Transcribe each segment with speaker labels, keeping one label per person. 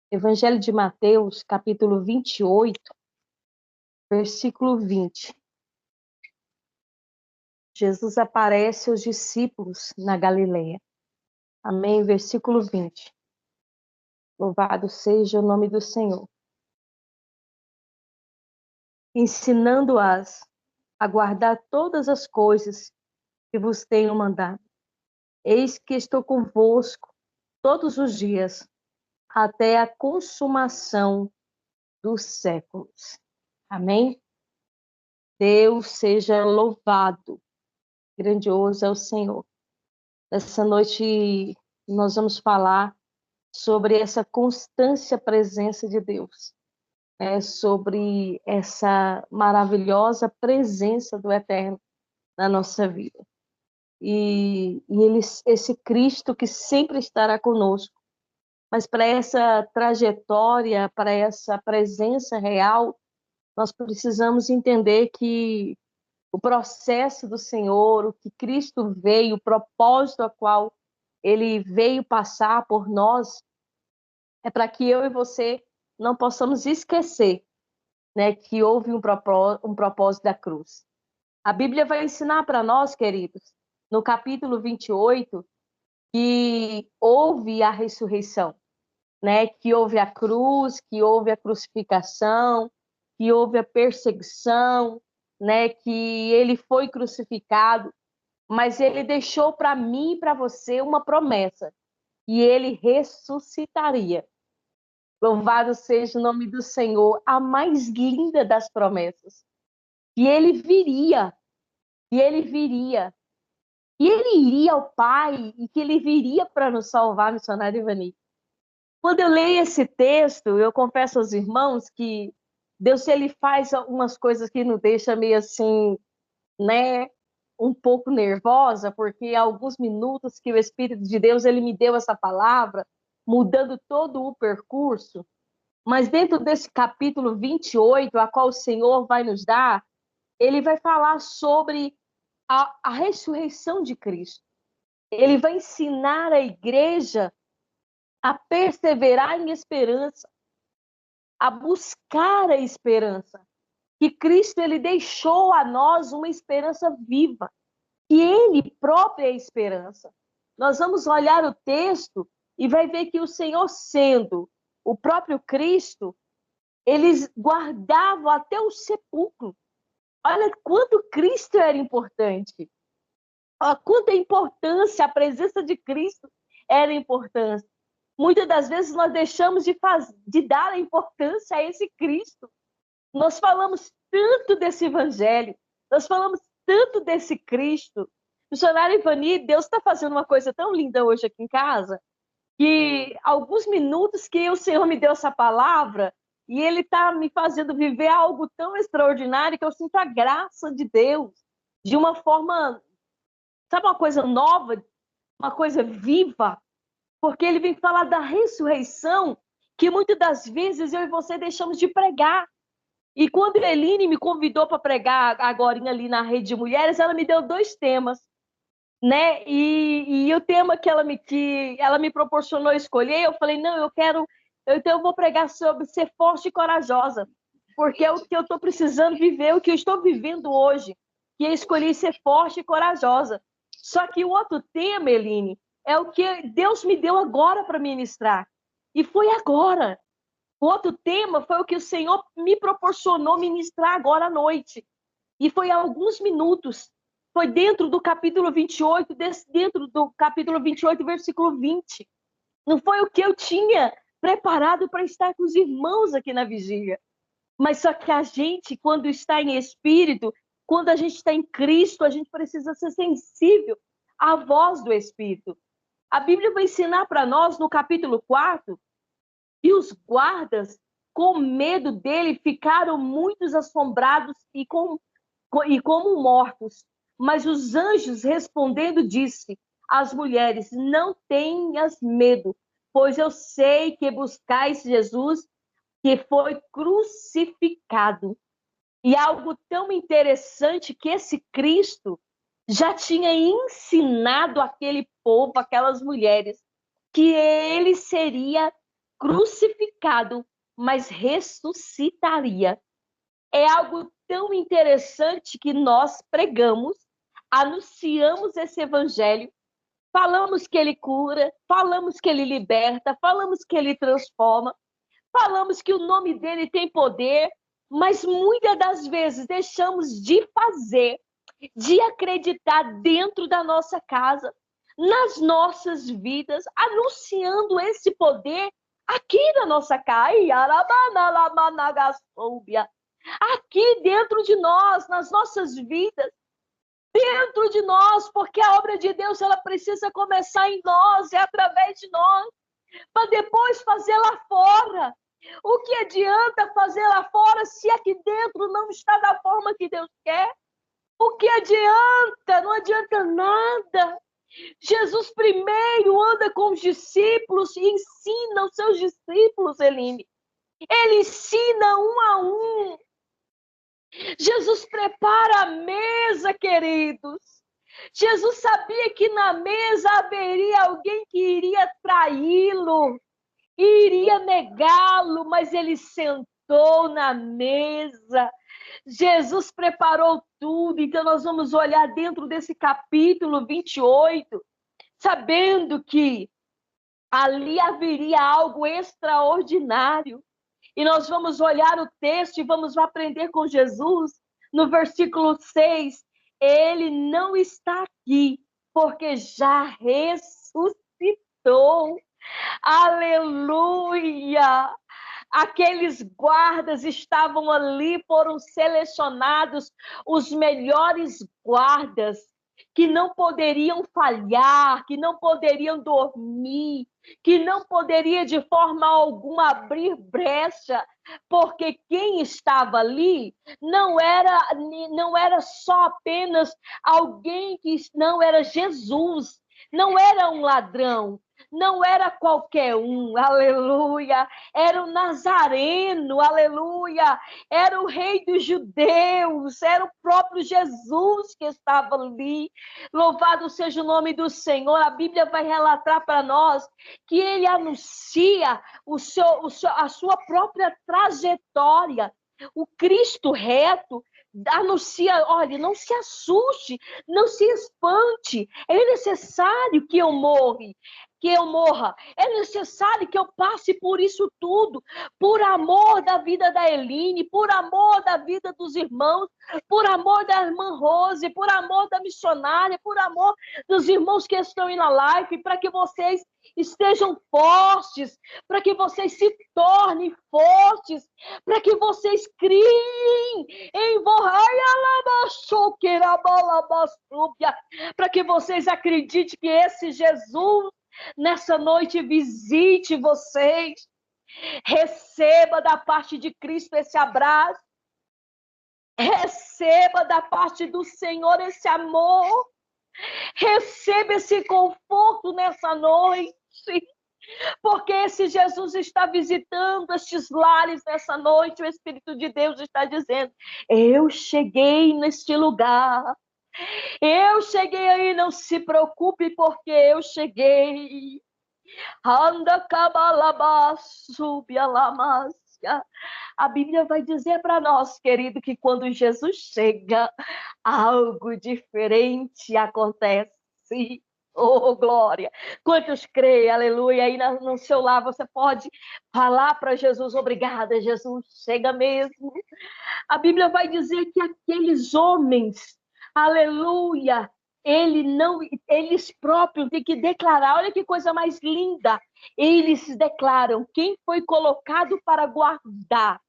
Speaker 1: Evangelho de Mateus, capítulo 28, versículo 20. Jesus aparece aos discípulos na Galileia. Amém? Versículo 20. Louvado seja o nome do Senhor. Ensinando-as a guardar todas as coisas que vos tenho mandado. Eis que estou convosco todos os dias, até a consumação dos séculos. Amém? Deus seja louvado. Grandioso é o Senhor. Nessa noite nós vamos falar sobre essa constância presença de Deus, sobre essa maravilhosa presença do Eterno na nossa vida. E esse Cristo que sempre estará conosco. Mas para essa trajetória, para essa presença real, nós precisamos entender que o processo do Senhor, o que Cristo veio, o propósito a qual ele veio passar por nós, é para que eu e você não possamos esquecer, que houve um propósito da cruz. A Bíblia vai ensinar para nós, queridos, no capítulo 28, que houve a ressurreição, que houve a cruz, que houve a crucificação, que houve a perseguição, que ele foi crucificado, mas ele deixou para mim e para você uma promessa, que ele ressuscitaria. Louvado seja o nome do Senhor, a mais linda das promessas. E ele viria, e ele viria, e ele iria ao Pai, e que ele viria para nos salvar, missionário Ivani. Quando eu leio esse texto, eu confesso aos irmãos que Deus ele faz algumas coisas que nos deixa meio assim, um pouco nervosa, porque há alguns minutos que o Espírito de Deus ele me deu essa palavra, mudando todo o percurso, mas dentro desse capítulo 28, a qual o Senhor vai nos dar, ele vai falar sobre a ressurreição de Cristo. Ele vai ensinar a igreja a perseverar em esperança, a buscar a esperança, que Cristo ele deixou a nós uma esperança viva, que ele próprio é a esperança. Nós vamos olhar o texto e vai ver que o Senhor, sendo o próprio Cristo, eles guardavam até o sepulcro. Olha quanto Cristo era importante. Olha quanta importância a presença de Cristo era importante. Muitas das vezes nós deixamos de dar a importância a esse Cristo. Nós falamos tanto desse evangelho, nós falamos tanto desse Cristo. Missionário Ivani, Deus está fazendo uma coisa tão linda hoje aqui em casa, que alguns minutos que o Senhor me deu essa palavra, e Ele está me fazendo viver algo tão extraordinário que eu sinto a graça de Deus, de uma forma, sabe, uma coisa nova, uma coisa viva, porque Ele vem falar da ressurreição, que muitas das vezes eu e você deixamos de pregar. E quando a Eline me convidou para pregar agora ali na Rede de Mulheres, ela me deu 2 temas, E o tema que ela me proporcionou escolher, eu falei, não, então eu vou pregar sobre ser forte e corajosa, porque é o que eu estou precisando viver, o que eu estou vivendo hoje, que eu escolhi ser forte e corajosa. Só que o outro tema, Eline, é o que Deus me deu agora para ministrar. E foi agora. O outro tema foi o que o Senhor me proporcionou ministrar agora à noite. E foi há alguns minutos. Foi dentro do capítulo 28, dentro do capítulo 28, versículo 20. Não foi o que eu tinha preparado para estar com os irmãos aqui na vigília. Mas só que a gente, quando está em espírito, quando a gente está em Cristo, a gente precisa ser sensível à voz do Espírito. A Bíblia vai ensinar para nós, no capítulo 4, que os guardas, com medo dele, ficaram muitos assombrados e como mortos. Mas os anjos respondendo disse às mulheres, não tenhas medo, pois eu sei que buscais Jesus, que foi crucificado. E algo tão interessante que esse Cristo já tinha ensinado aquele povo, aquelas mulheres, que ele seria crucificado, mas ressuscitaria. É algo tão interessante que nós pregamos, anunciamos esse evangelho, falamos que ele cura, falamos que ele liberta, falamos que ele transforma, falamos que o nome dele tem poder, mas muitas das vezes deixamos de fazer, de acreditar dentro da nossa casa, nas nossas vidas, anunciando esse poder aqui na nossa casa. Aqui dentro de nós, nas nossas vidas, dentro de nós, porque a obra de Deus ela precisa começar em nós, é através de nós, para depois fazer lá fora. O que adianta fazer lá fora se aqui dentro não está da forma que Deus quer? O que adianta? Não adianta nada. Jesus primeiro anda com os discípulos e ensina os seus discípulos, Eline. Ele ensina um a um. Jesus prepara a mesa, queridos. Jesus sabia que na mesa haveria alguém que iria traí-lo, iria negá-lo, mas ele sentou na mesa. Jesus preparou tudo. Então nós vamos olhar dentro desse capítulo 28, sabendo que ali haveria algo extraordinário. E nós vamos olhar o texto e vamos aprender com Jesus. No versículo 6, ele não está aqui, porque já ressuscitou. Aleluia! Aqueles guardas estavam ali, foram selecionados os melhores guardas, que não poderiam falhar, que não poderiam dormir, que não poderia de forma alguma abrir brecha, porque quem estava ali não era só apenas alguém que não era Jesus, não era um ladrão, não era qualquer um, aleluia, era o Nazareno, aleluia, era o rei dos judeus, era o próprio Jesus que estava ali. Louvado seja o nome do Senhor. A Bíblia vai relatar para nós que ele anuncia a sua própria trajetória. O Cristo reto anuncia, olha, não se assuste, não se espante, é necessário que eu morra, é necessário que eu passe por isso tudo, por amor da vida da Eline, por amor da vida dos irmãos, por amor da irmã Rose, por amor da missionária, por amor dos irmãos que estão aí na live, para que vocês estejam fortes, para que vocês se tornem fortes, para que vocês criem em para que vocês acreditem que esse Jesus nessa noite visite vocês, receba da parte de Cristo esse abraço, receba da parte do Senhor esse amor, receba esse conforto nessa noite, porque esse Jesus está visitando estes lares nessa noite. O Espírito de Deus está dizendo: eu cheguei neste lugar, eu cheguei aí, não se preocupe, porque eu cheguei. Anda cabalabassubialamácia. A Bíblia vai dizer para nós, querido, que quando Jesus chega, algo diferente acontece. Oh, glória! Quantos creem, aleluia? Aí no seu lar você pode falar para Jesus: obrigada, Jesus, chega mesmo. A Bíblia vai dizer que aqueles homens, aleluia, eles próprios têm que declarar, olha que coisa mais linda, eles declaram quem foi colocado para guardar,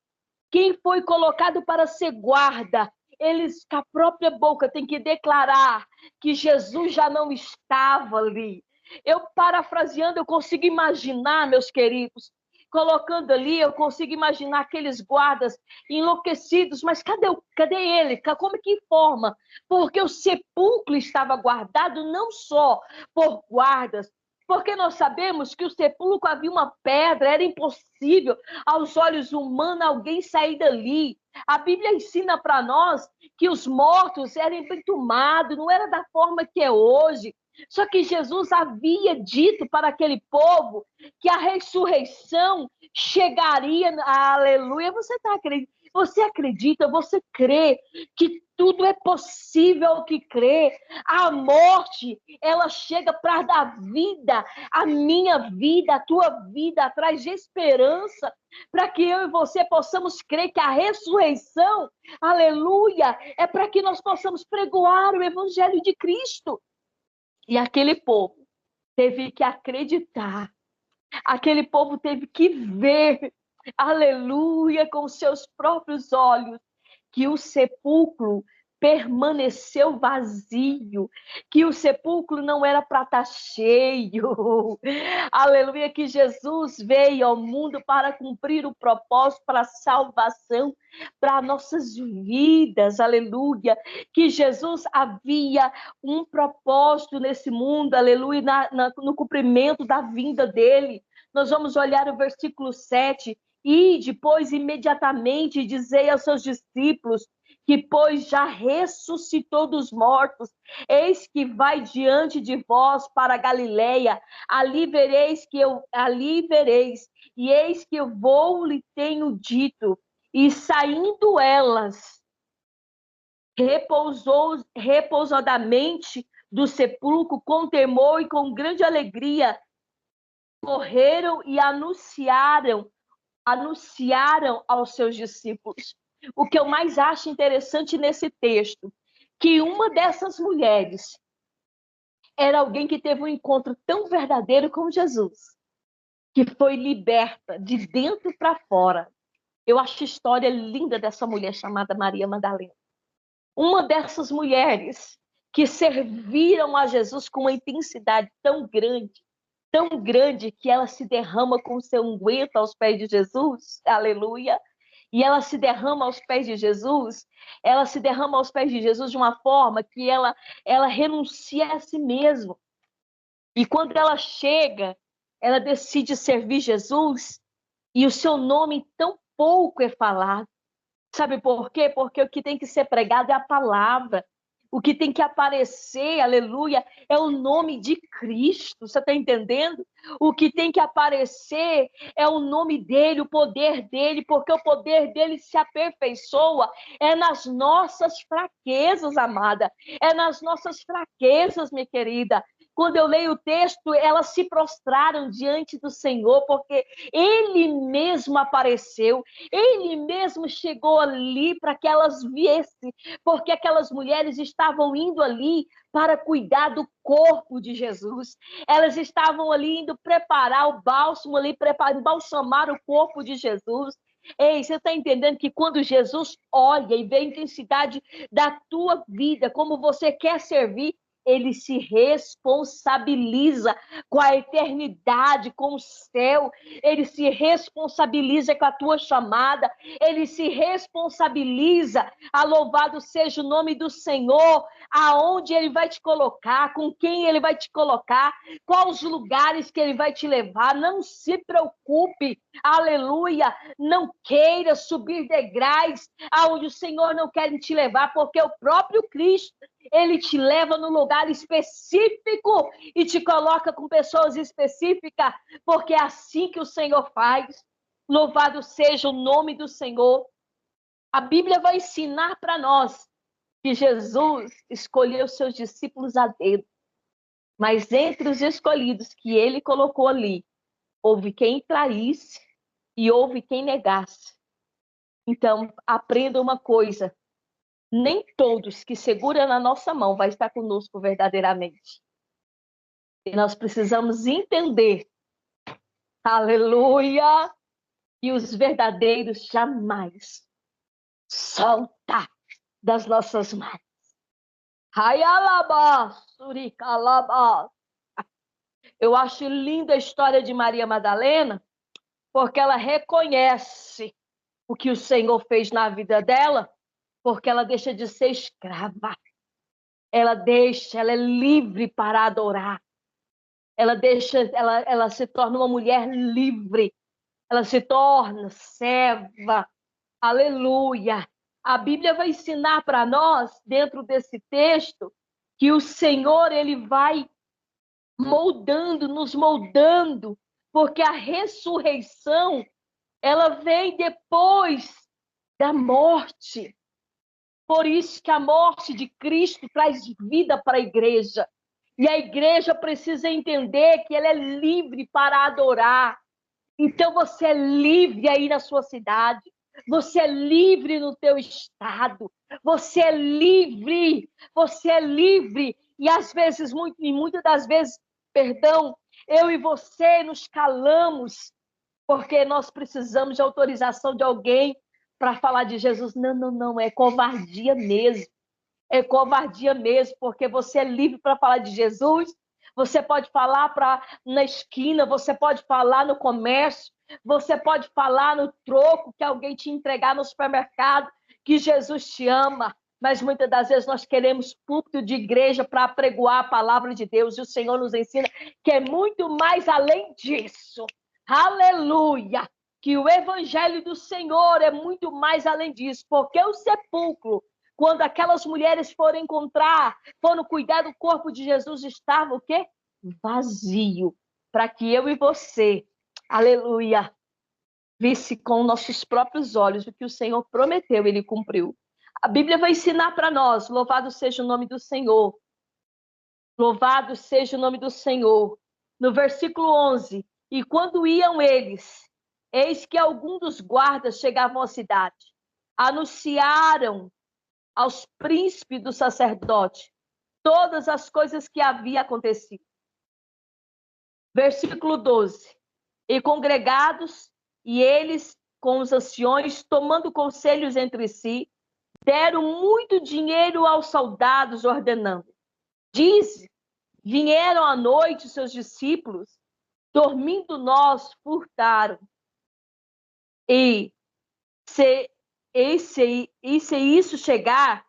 Speaker 1: quem foi colocado para ser guarda. Eles, com a própria boca, têm que declarar que Jesus já não estava ali. Eu, parafraseando, eu consigo imaginar, meus queridos, colocando ali, eu consigo imaginar aqueles guardas enlouquecidos, mas cadê ele? Como que forma? Porque o sepulcro estava guardado não só por guardas, porque nós sabemos que o sepulcro havia uma pedra, era impossível aos olhos humanos alguém sair dali. A Bíblia ensina para nós que os mortos eram entomados, não era da forma que é hoje. Só que Jesus havia dito para aquele povo que a ressurreição chegaria, aleluia. Você acredita, você crê que tudo é possível que crê. A morte, ela chega para dar vida, a minha vida, a tua vida, traz esperança para que eu e você possamos crer que a ressurreição, aleluia, é para que nós possamos pregoar o evangelho de Cristo. E aquele povo teve que acreditar, aquele povo teve que ver, aleluia, com seus próprios olhos, que o sepulcro permaneceu vazio, que o sepulcro não era para estar cheio. Aleluia, que Jesus veio ao mundo para cumprir o propósito, para a salvação, para nossas vidas. Aleluia, que Jesus havia um propósito nesse mundo, aleluia, no cumprimento da vinda dele. Nós vamos olhar o versículo 7, e depois imediatamente dizei aos seus discípulos que, pois já ressuscitou dos mortos, eis que vai diante de vós para a Galileia, ali vereis, e eis que eu vou lhe tenho dito. E saindo elas, repousadamente do sepulcro, com temor e com grande alegria, correram e anunciaram aos seus discípulos. O que eu mais acho interessante nesse texto, que uma dessas mulheres era alguém que teve um encontro tão verdadeiro com Jesus, que foi liberta de dentro para fora. Eu acho a história linda dessa mulher chamada Maria Madalena. Uma dessas mulheres que serviram a Jesus com uma intensidade tão grande que ela se derrama com seu unguento aos pés de Jesus, aleluia, e ela se derrama aos pés de Jesus, de uma forma que ela renuncia a si mesma. E quando ela chega, ela decide servir Jesus, e o seu nome tão pouco é falado. Sabe por quê? Porque o que tem que ser pregado é a palavra. O que tem que aparecer, aleluia, é o nome de Cristo. Você está entendendo? O que tem que aparecer é o nome dele, o poder dele, porque o poder dele se aperfeiçoa é nas nossas fraquezas, amada. É nas nossas fraquezas, minha querida. Quando eu leio o texto, elas se prostraram diante do Senhor, porque ele mesmo apareceu, ele mesmo chegou ali para que elas viessem, porque aquelas mulheres estavam indo ali para cuidar do corpo de Jesus. Elas estavam ali indo preparar o bálsamo, embalsamar o corpo de Jesus. Ei, você está entendendo que quando Jesus olha e vê a intensidade da tua vida, como você quer servir, ele se responsabiliza com a eternidade, com o céu, ele se responsabiliza com a tua chamada, ele se responsabiliza, louvado seja o nome do Senhor, aonde ele vai te colocar, com quem ele vai te colocar, quais os lugares que ele vai te levar. Não se preocupe, aleluia, não queira subir degraus aonde o Senhor não quer te levar, porque o próprio Cristo, ele te leva no lugar específico e te coloca com pessoas específicas, porque é assim que o Senhor faz. Louvado seja o nome do Senhor. A Bíblia vai ensinar para nós que Jesus escolheu seus discípulos a dedo, mas entre os escolhidos que ele colocou ali, houve quem traísse e houve quem negasse. Então, aprenda uma coisa: nem todos que seguram na nossa mão vai estar conosco verdadeiramente. E nós precisamos entender, aleluia, que os verdadeiros jamais soltam das nossas mãos. Eu acho linda a história de Maria Madalena, porque ela reconhece o que o Senhor fez na vida dela, porque ela deixa de ser escrava. Ela é livre para adorar. Ela se torna uma mulher livre. Ela se torna serva. Aleluia. A Bíblia vai ensinar para nós, dentro desse texto, que o Senhor, ele vai moldando, nos moldando, porque a ressurreição, ela vem depois da morte. Por isso que a morte de Cristo traz vida para a igreja. E a igreja precisa entender que ela é livre para adorar. Então você é livre aí na sua cidade. Você é livre no teu estado. Você é livre. Você é livre. E às vezes, muitas das vezes, perdão, eu e você nos calamos porque nós precisamos de autorização de alguém para falar de Jesus. Não, não, não, é covardia mesmo. É covardia mesmo, porque você é livre para falar de Jesus. Você pode falar na esquina, você pode falar no comércio, você pode falar no troco que alguém te entregar no supermercado, que Jesus te ama. Mas muitas das vezes nós queremos púlpito de igreja para apregoar a palavra de Deus. E o Senhor nos ensina que é muito mais além disso. Aleluia! Que o evangelho do Senhor é muito mais além disso, porque o sepulcro, quando aquelas mulheres foram cuidar do corpo de Jesus, estava o quê? Vazio, para que eu e você, aleluia, visse com nossos próprios olhos o que o Senhor prometeu, ele cumpriu. A Bíblia vai ensinar para nós, louvado seja o nome do Senhor, louvado seja o nome do Senhor. No versículo 11, e quando iam eles, eis que alguns dos guardas chegavam à cidade, anunciaram aos príncipes do sacerdote todas as coisas que havia acontecido. Versículo 12. E congregados, e eles com os anciões, tomando conselhos entre si, deram muito dinheiro aos soldados, ordenando. Diz, vieram à noite seus discípulos, dormindo nós, furtaram. E se isso chegar,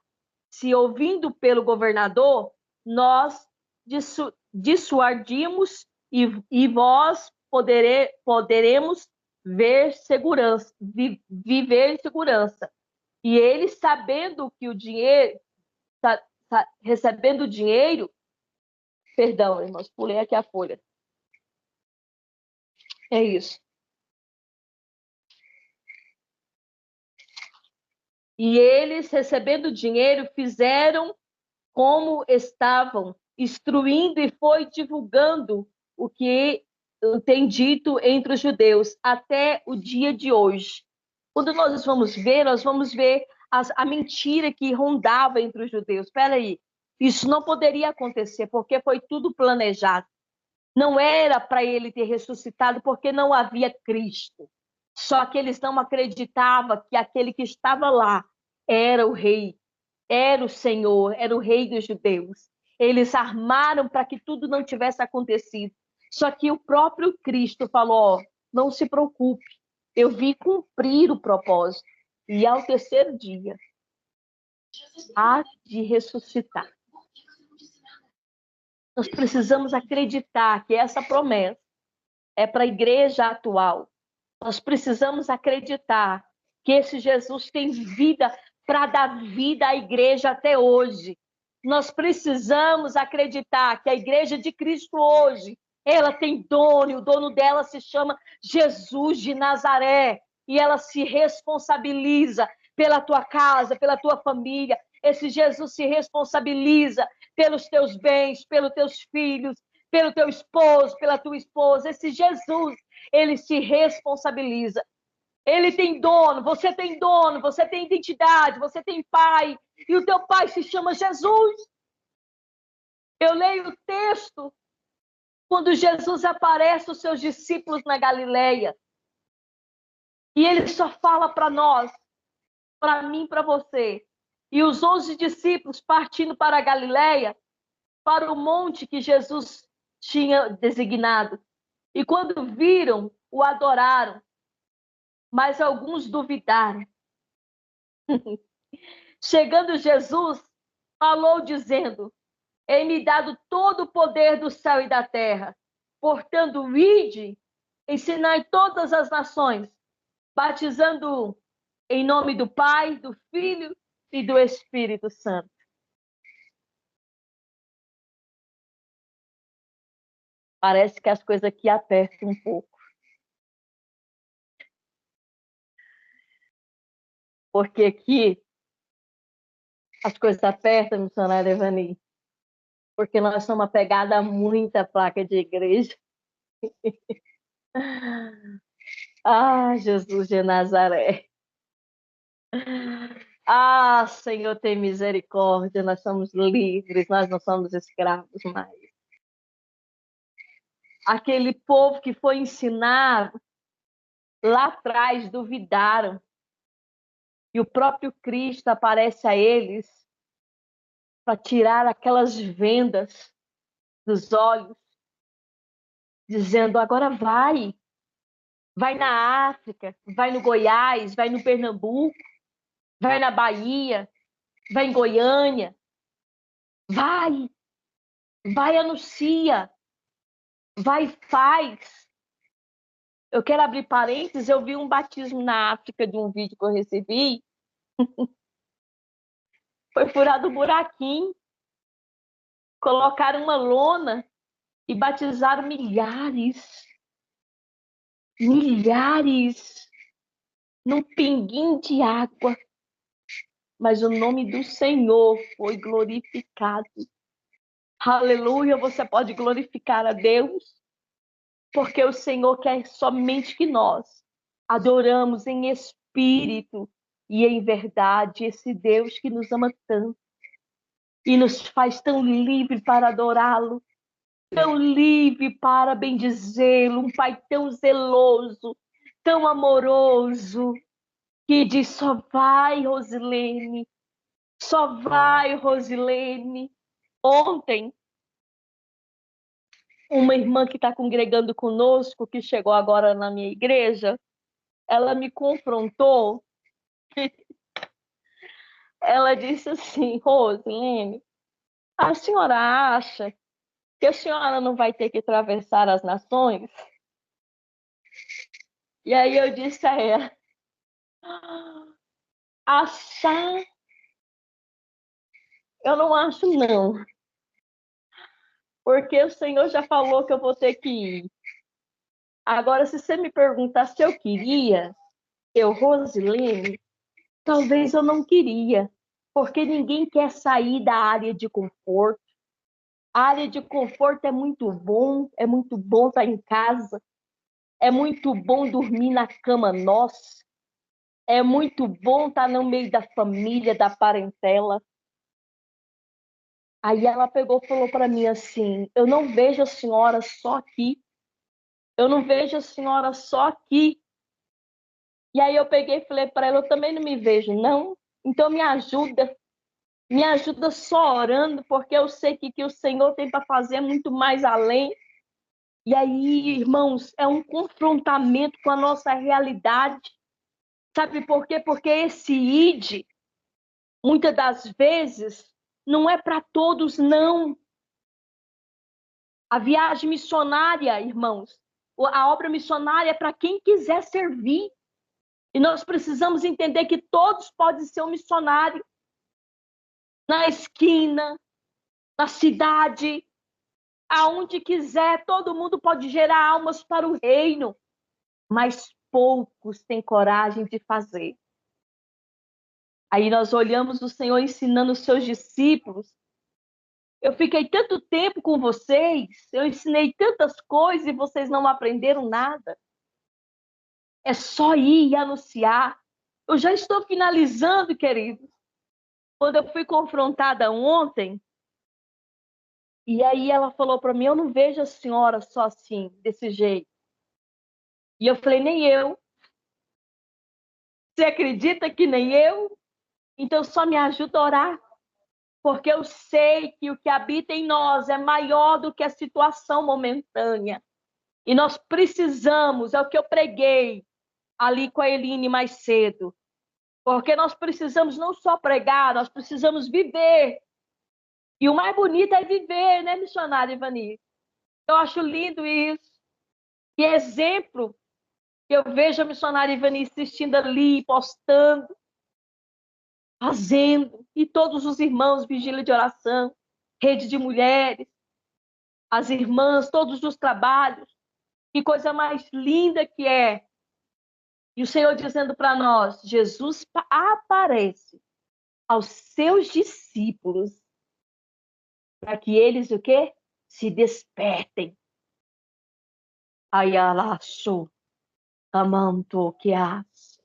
Speaker 1: se ouvindo pelo governador, nós dissuadimos e vós poderemos ver segurança, viver em segurança. E eles, sabendo que o dinheiro, recebendo o dinheiro, perdão, irmãos, pulei aqui a folha. É isso. E eles, recebendo o dinheiro, fizeram como estavam, instruindo e foi divulgando o que tem dito entre os judeus até o dia de hoje. Quando nós vamos ver a mentira que rondava entre os judeus. Espera aí, isso não poderia acontecer, porque foi tudo planejado. Não era para ele ter ressuscitado, porque não havia Cristo. Só que eles não acreditavam que aquele que estava lá era o rei, era o Senhor, era o rei dos judeus. Eles armaram para que tudo não tivesse acontecido. Só que o próprio Cristo falou, não se preocupe, eu vim cumprir o propósito. E ao terceiro dia, há de ressuscitar. Nós precisamos acreditar que essa promessa é para a igreja atual. Nós precisamos acreditar que esse Jesus tem vida para dar vida à igreja até hoje. Nós precisamos acreditar que a igreja de Cristo hoje, ela tem dono, e o dono dela se chama Jesus de Nazaré, e ela se responsabiliza pela tua casa, pela tua família. Esse Jesus se responsabiliza pelos teus bens, pelos teus filhos, pelo teu esposo, pela tua esposa. Esse Jesus, ele se responsabiliza. Ele tem dono, você tem identidade, você tem pai, e o teu pai se chama Jesus. Eu leio o texto quando Jesus aparece aos seus discípulos na Galileia, e ele só fala para nós, para mim, para você. E os 11 discípulos partindo para a Galileia, para o monte que Jesus tinha designado. E quando viram, o adoraram, mas alguns duvidaram. Chegando Jesus, falou dizendo, é-me dado todo o poder do céu e da terra. Portanto, ide, ensinai todas as nações, batizando em nome do Pai, do Filho e do Espírito Santo. Parece que as coisas aqui apertam um pouco. Porque aqui as coisas apertam, missionária Evani. Porque nós somos apegados a muita placa de igreja. Ah, Jesus de Nazaré. Ah, Senhor, tem misericórdia. Nós somos livres, nós não somos escravos mais. Aquele povo que foi ensinado lá atrás, duvidaram. E o próprio Cristo aparece a eles para tirar aquelas vendas dos olhos, dizendo: agora vai. Vai na África, vai no Goiás, vai no Pernambuco, vai na Bahia, vai em Goiânia. Vai, anuncia, vai, faz. Eu quero abrir parênteses, eu vi um batismo na África de um vídeo que eu recebi. Foi furado um buraquinho, colocaram uma lona e batizaram milhares, num pinguinho de água. Mas o nome do Senhor foi glorificado. Aleluia, você pode glorificar a Deus, porque o Senhor quer somente que nós adoramos em espírito e em verdade esse Deus que nos ama tanto e nos faz tão livre para adorá-lo, tão livre para bendizê-lo, um Pai tão zeloso, tão amoroso, que diz: só vai, Rosilene, só vai, Rosilene. Ontem, uma irmã que está congregando conosco, que chegou agora na minha igreja, ela me confrontou. Ela disse assim: Rosilene, a senhora acha que a senhora não vai ter que atravessar as nações? E aí eu disse a ela: achar, eu não acho não, porque o Senhor já falou que eu vou ter que ir. Agora, se você me perguntar se eu queria, Rosilene, talvez eu não queria, porque ninguém quer sair da área de conforto. A área de conforto é muito bom estar em casa, é muito bom dormir na cama nossa, é muito bom estar no meio da família, da parentela. Aí ela pegou e falou para mim assim: eu não vejo a senhora só aqui, eu não vejo a senhora só aqui. E aí eu peguei e falei para ela: eu também não me vejo, não. Então me ajuda só orando, porque eu sei que o Senhor tem para fazer muito mais além. E aí, irmãos, é um confrontamento com a nossa realidade. Sabe por quê? Porque esse id, muitas das vezes, não é para todos, não. A viagem missionária, irmãos, a obra missionária é para quem quiser servir. E nós precisamos entender que todos podem ser um missionário. Na esquina, na cidade, aonde quiser, todo mundo pode gerar almas para o reino. Mas poucos têm coragem de fazer. Aí nós olhamos o Senhor ensinando os seus discípulos. Eu fiquei tanto tempo com vocês, eu ensinei tantas coisas e vocês não aprenderam nada. É só ir e anunciar. Eu já estou finalizando, queridos. Quando eu fui confrontada ontem, e aí ela falou para mim: eu não vejo a senhora só assim, desse jeito. E eu falei: nem eu. Você acredita que nem eu? Então só me ajuda a orar. Porque eu sei que o que habita em nós é maior do que a situação momentânea. E nós precisamos, é o que eu preguei ali com a Eline mais cedo, porque nós precisamos não só pregar, nós precisamos viver. E o mais bonito é viver, né, missionária Ivani? Eu acho lindo isso. Que exemplo que eu vejo a missionária Ivani assistindo ali, postando, fazendo, e todos os irmãos, vigília de oração, rede de mulheres. as irmãs, todos os trabalhos. Que coisa mais linda que é. E o Senhor dizendo para nós, Jesus aparece aos seus discípulos para que eles o quê? Se despertem. Ayalaço, amanto que as.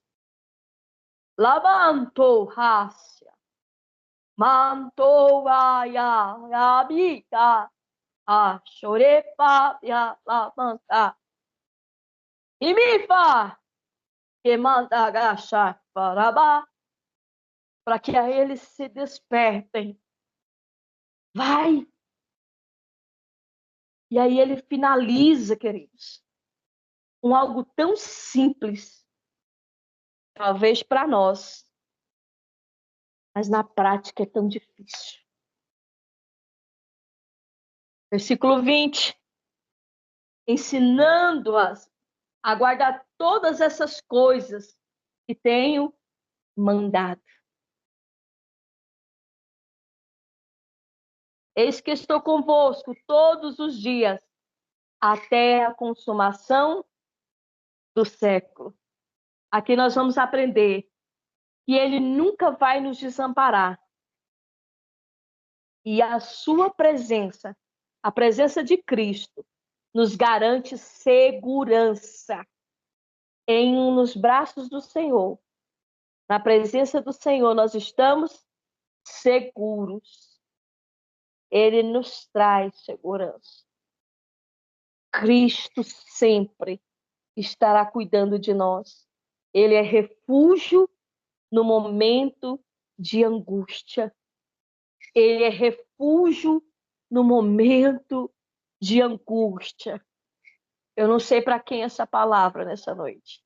Speaker 1: Lamanto rácia. Manto aya, abita. A chorepa ya lamanta. E me fa que manda agachar para que a eles se despertem. Vai! E aí ele finaliza, queridos, com algo tão simples, talvez para nós, mas na prática é tão difícil. Versículo 20. Ensinando-as a guardar todas essas coisas que tenho mandado. Eis que estou convosco todos os dias, até a consumação do século. Aqui nós vamos aprender que ele nunca vai nos desamparar. E a sua presença, a presença de Cristo, nos garante segurança nos braços do Senhor. Na presença do Senhor nós estamos seguros. Ele nos traz segurança. Cristo sempre estará cuidando de nós. Ele é refúgio no momento de angústia. Ele é refúgio no momento de angústia. Eu não sei para quem essa palavra nessa noite.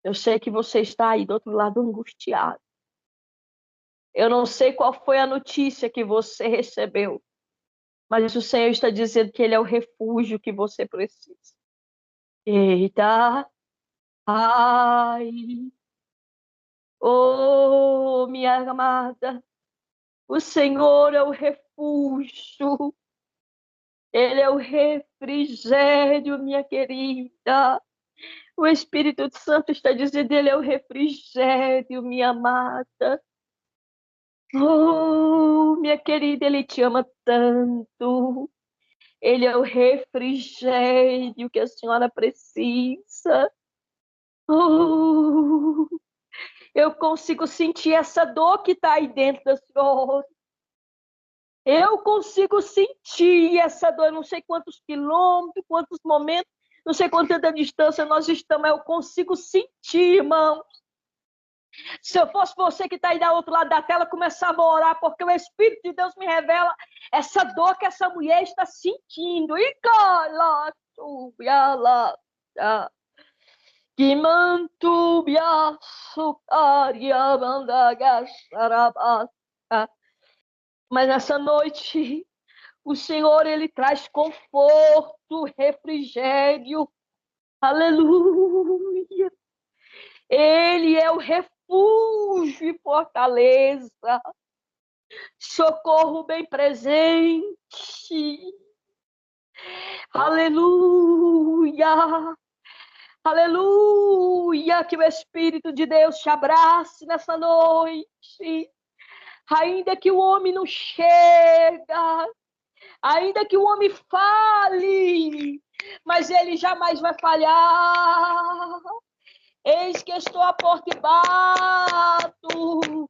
Speaker 1: Eu sei que você está aí do outro lado angustiado. Eu não sei qual foi a notícia que você recebeu, mas o Senhor está dizendo que Ele é o refúgio que você precisa. Eita! Ai! Oh, minha amada! O Senhor é o refúgio. Ele é o refrigério, minha querida. O Espírito Santo está dizendo, Ele é o refrigério, minha amada. Oh, minha querida, Ele te ama tanto. Ele é o refrigério que a senhora precisa. Oh, eu consigo sentir essa dor que está aí dentro da senhora. Eu consigo sentir essa dor. Eu não sei quantos quilômetros, quantos momentos, não sei quanta distância nós estamos. Eu consigo sentir, irmãos. Se eu fosse você que está aí do outro lado da tela, começava a orar, porque o Espírito de Deus me revela essa dor que essa mulher está sentindo. E cala, que mantubia sucaria bandaga sarabasa. Mas nessa noite, o Senhor, Ele traz conforto, refrigério. Aleluia. Ele é o refúgio e fortaleza. Socorro bem presente. Aleluia. Aleluia. Que o Espírito de Deus te abrace nessa noite. Ainda que o homem não chega, ainda que o homem fale, mas ele jamais vai falhar. Eis que estou à porta e bato.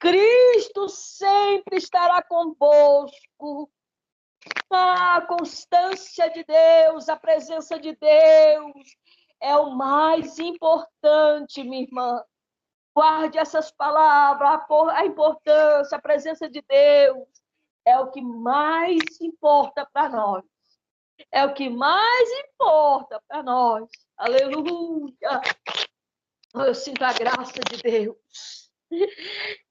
Speaker 1: Cristo sempre estará convosco. A constância de Deus, a presença de Deus é o mais importante, minha irmã. Guarde essas palavras, a importância, a presença de Deus é o que mais importa para nós. É o que mais importa para nós. Aleluia. Eu sinto a graça de Deus.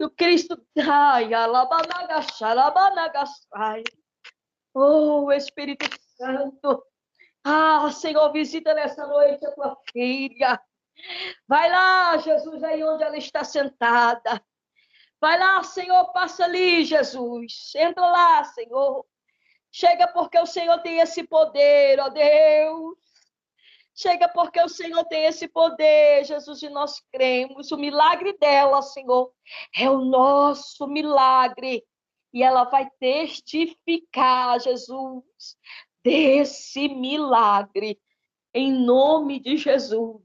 Speaker 1: O Cristo. Ai, alabanagaxai. Oh, Espírito Santo. Ah, Senhor, visita nessa noite a tua filha. Vai lá, Jesus, aí onde ela está sentada. Vai lá, Senhor, passa ali, Jesus. Entra lá, Senhor. Chega porque o Senhor tem esse poder, ó Deus. Chega porque o Senhor tem esse poder, Jesus, e nós cremos. O milagre dela, Senhor, é o nosso milagre. E ela vai testificar, Jesus, desse milagre. Em nome de Jesus.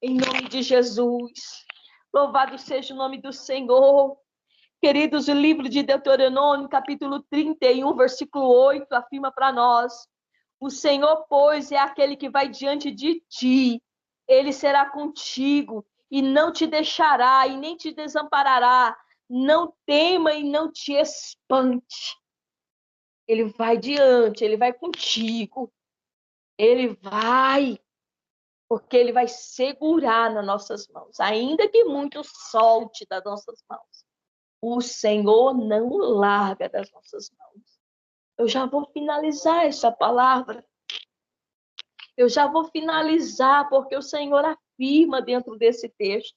Speaker 1: Em nome de Jesus. Louvado seja o nome do Senhor. Queridos, o livro de Deuteronômio, capítulo 31, versículo 8, afirma para nós: o Senhor, pois, é aquele que vai diante de ti. Ele será contigo e não te deixará e nem te desamparará. Não tema e não te espante. Ele vai diante, ele vai contigo. Ele vai, porque ele vai segurar nas nossas mãos. Ainda que muito solte das nossas mãos, o Senhor não larga das nossas mãos. Eu já vou finalizar essa palavra. Eu já vou finalizar, porque o Senhor afirma dentro desse texto.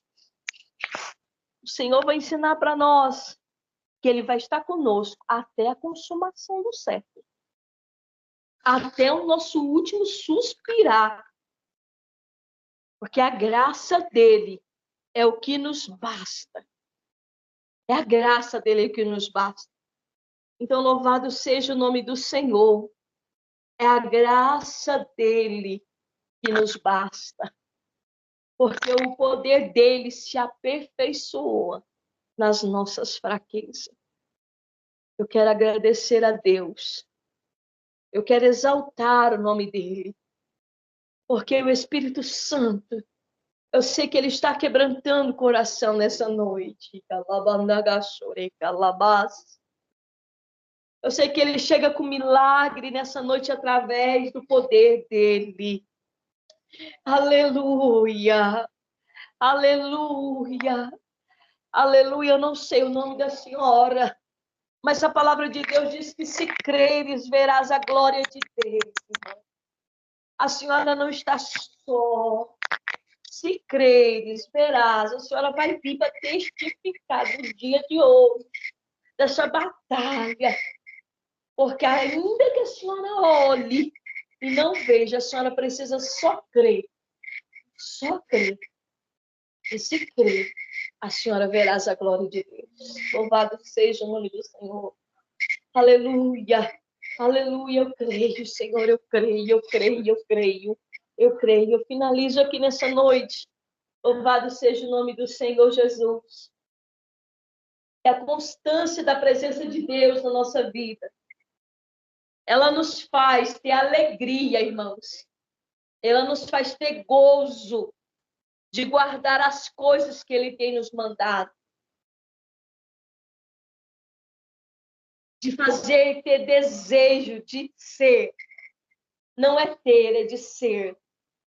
Speaker 1: O Senhor vai ensinar para nós que Ele vai estar conosco até a consumação do século. Até o nosso último suspirar. Porque a graça dEle é o que nos basta. É a graça dEle que nos basta. Então, louvado seja o nome do Senhor. É a graça dEle que nos basta. Porque o poder dEle se aperfeiçoa nas nossas fraquezas. Eu quero agradecer a Deus. Eu quero exaltar o nome dEle. Porque o Espírito Santo, eu sei que Ele está quebrantando o coração nessa noite. Eu sei que Ele chega com milagre nessa noite através do poder dEle. Aleluia! Aleluia! Aleluia! Eu não sei o nome da senhora, mas a palavra de Deus diz que se creres, verás a glória de Deus. A senhora não está só. Se creres, verás. A senhora vai vir para testificar do dia de hoje, dessa batalha. Porque ainda que a senhora olhe e não veja, a senhora precisa só crer. Só crer. E se crer, a senhora verás a glória de Deus. Louvado seja o nome do Senhor. Aleluia. Aleluia. Eu creio, Senhor. Eu creio, eu creio, eu creio. Eu creio. Eu finalizo aqui nessa noite. Louvado seja o nome do Senhor Jesus. É a constância da presença de Deus na nossa vida. Ela nos faz ter alegria, irmãos. Ela nos faz ter gozo de guardar as coisas que Ele tem nos mandado. De fazer e ter desejo de ser. Não é ter, é de ser.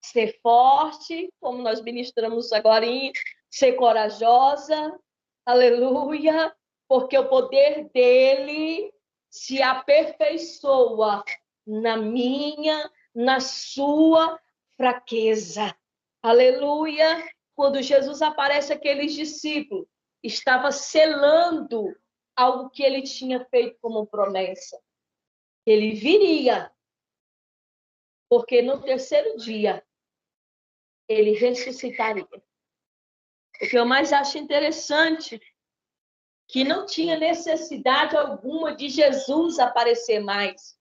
Speaker 1: Ser forte, como nós ministramos agora, ser corajosa, aleluia, porque o poder dele se aperfeiçoa na minha, na sua fraqueza. Aleluia. Quando Jesus aparece àqueles discípulos, estava selando algo que ele tinha feito como promessa. Ele viria, porque no terceiro dia ele ressuscitaria. O que eu mais acho interessante, que não tinha necessidade alguma de Jesus aparecer mais,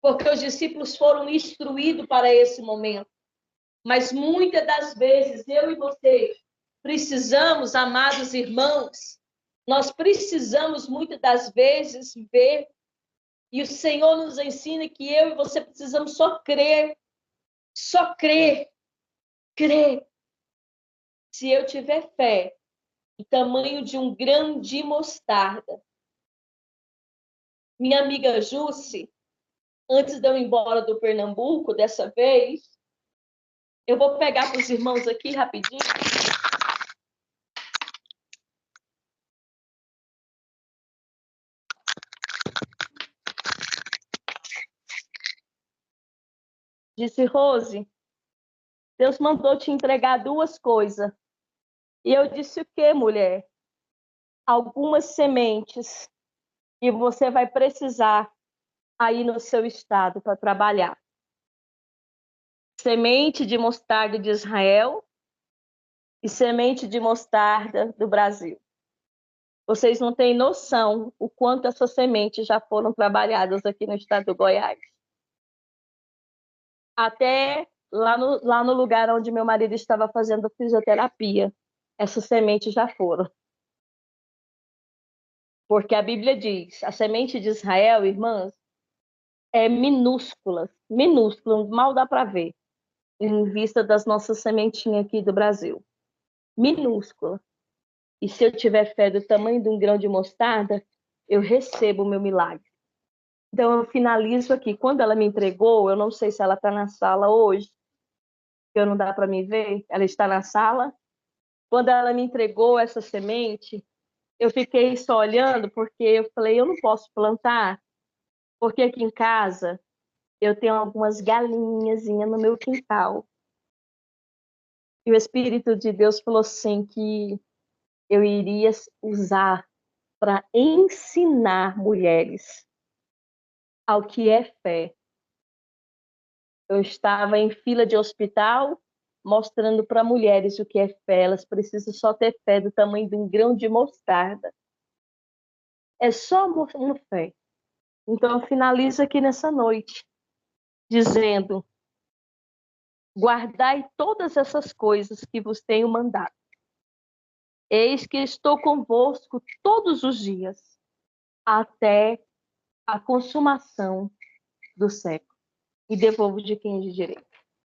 Speaker 1: porque os discípulos foram instruídos para esse momento. Mas muitas das vezes, eu e você, precisamos, amados irmãos, nós precisamos muitas das vezes ver, e o Senhor nos ensina que eu e você precisamos só crer, crer. Se eu tiver fé, o tamanho de um grão de mostarda. Minha amiga Jusce, antes de eu ir embora do Pernambuco, dessa vez, eu vou pegar para os irmãos aqui rapidinho. Disse, Rose, Deus mandou te entregar duas coisas. E eu disse, o quê, mulher? algumas sementes que você vai precisar aí no seu estado para trabalhar. Semente de mostarda de Israel e semente de mostarda do Brasil. Vocês não têm noção o quanto essas sementes já foram trabalhadas aqui no estado do Goiás. Até lá no lugar onde meu marido estava fazendo fisioterapia, essas sementes já foram. Porque a Bíblia diz, a semente de Israel, irmãs, é minúscula, minúscula, mal dá para ver, em vista das nossas sementinhas aqui do Brasil. Minúscula. E se eu tiver fé do tamanho de um grão de mostarda, eu recebo o meu milagre. Então, eu finalizo aqui. Quando ela me entregou, eu não sei se ela está na sala hoje, que não dá para me ver, ela está na sala. Quando ela me entregou essa semente, eu fiquei só olhando, porque eu falei, eu não posso plantar, porque aqui em casa eu tenho algumas galinhas no meu quintal. E o Espírito de Deus falou assim que eu iria usar para ensinar mulheres ao que é fé. Eu estava em fila de hospital, mostrando para mulheres o que é fé. Elas precisam só ter fé do tamanho de um grão de mostarda. É só uma fé. Então, eu finalizo aqui nessa noite, dizendo: guardai todas essas coisas que vos tenho mandado. Eis que estou convosco todos os dias, até a consumação do século. E devolvo de quem é de direito.